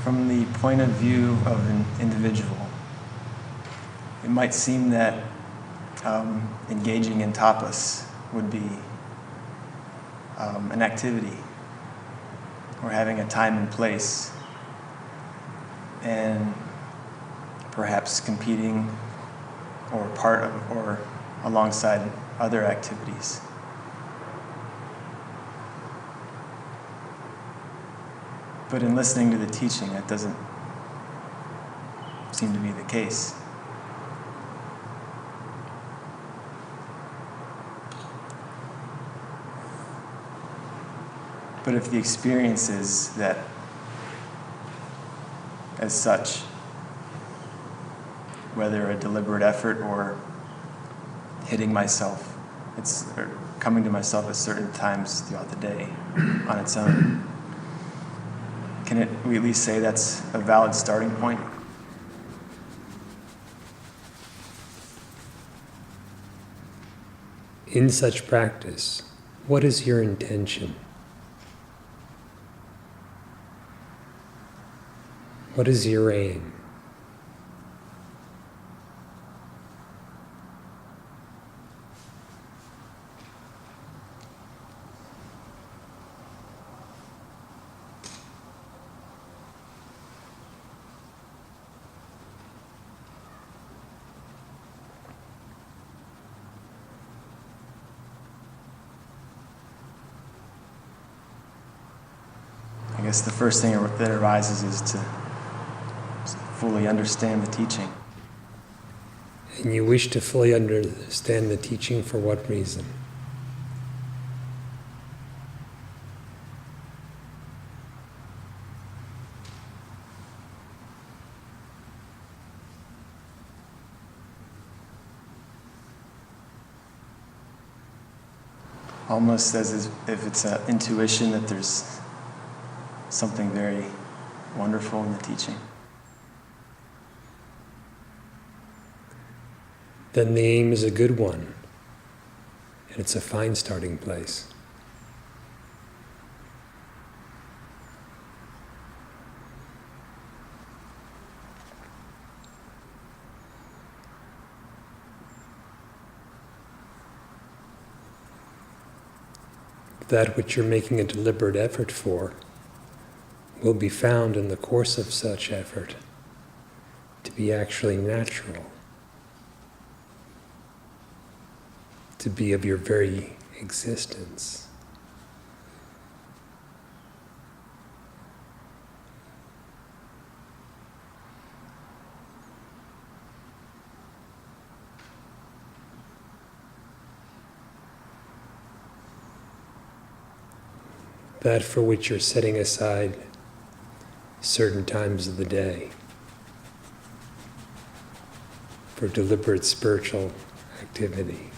from the point of view of an individual, it might seem that engaging in tapas would be an activity, or having a time and place, and perhaps competing or part of or alongside other activities. But in listening to the teaching, that doesn't seem to be the case. But if the experience is that, as such, whether a deliberate effort or hitting myself, or coming to myself at certain times throughout the day on its own, can we at least say that's a valid starting point? In such practice, what is your intention? What is your aim? I guess the first thing that arises is to fully understand the teaching. And you wish to fully understand the teaching for what reason? Almost as if it's an intuition that there's something very wonderful in the teaching. Then the aim is a good one, and it's a fine starting place. That which you're making a deliberate effort for will be found in the course of such effort to be actually natural, to be of your very existence. That for which you're setting aside certain times of the day for deliberate spiritual activity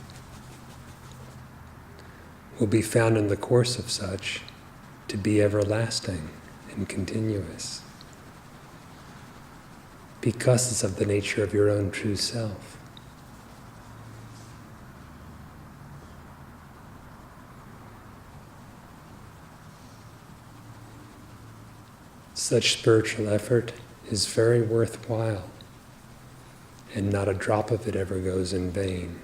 will be found in the course of such to be everlasting and continuous, because it's of the nature of your own true self. Such spiritual effort is very worthwhile, and not a drop of it ever goes in vain.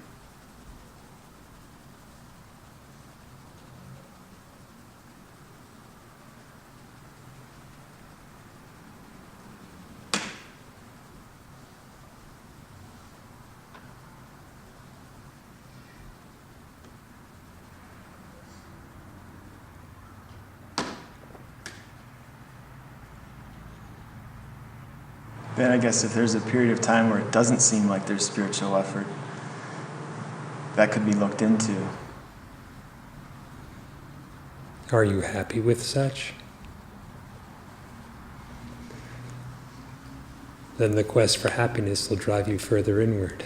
Then I guess if there's a period of time where it doesn't seem like there's spiritual effort, that could be looked into. Are you happy with such? Then the quest for happiness will drive you further inward.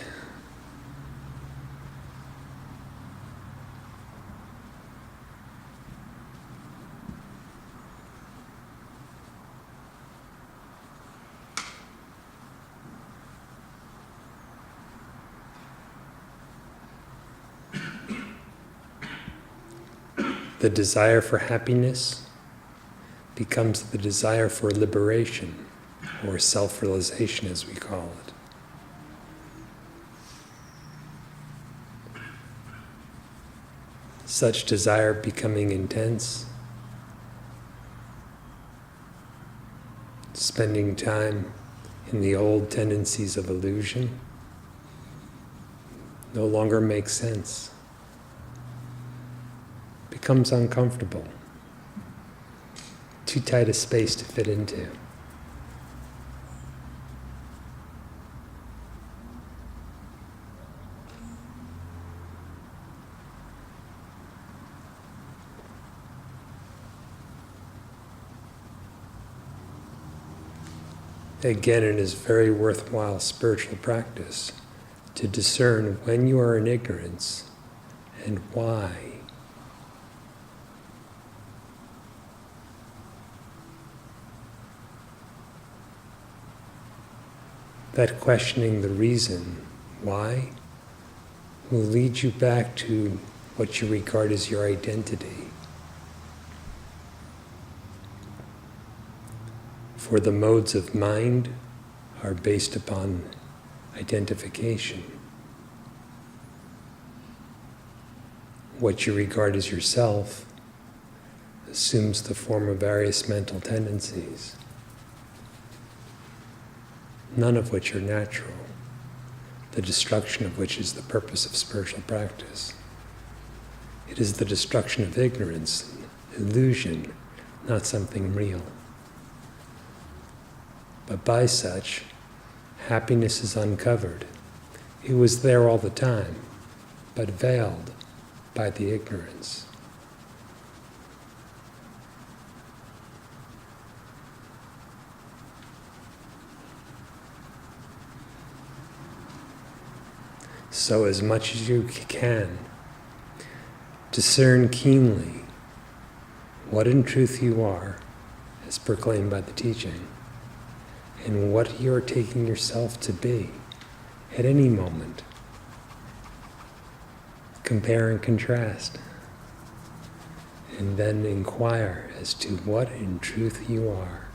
The desire for happiness becomes the desire for liberation. or self-realization as we call it. Such desire becoming intense, spending time in the old tendencies of illusion no longer makes sense, becomes uncomfortable, too tight a space to fit into. Again, it is very worthwhile spiritual practice to discern when you are in ignorance and why. That questioning the reason why will lead you back to what you regard as your identity. For the modes of mind are based upon identification. What you regard as yourself assumes the form of various mental tendencies, none of which are natural, the destruction of which is the purpose of spiritual practice. It is the destruction of ignorance, illusion, not something real. But by such, happiness is uncovered. It was there all the time, but veiled by the ignorance. So as much as you can, discern keenly what in truth you are, as proclaimed by the teaching, and what you're taking yourself to be at any moment. Compare and contrast, and then inquire as to what in truth you are.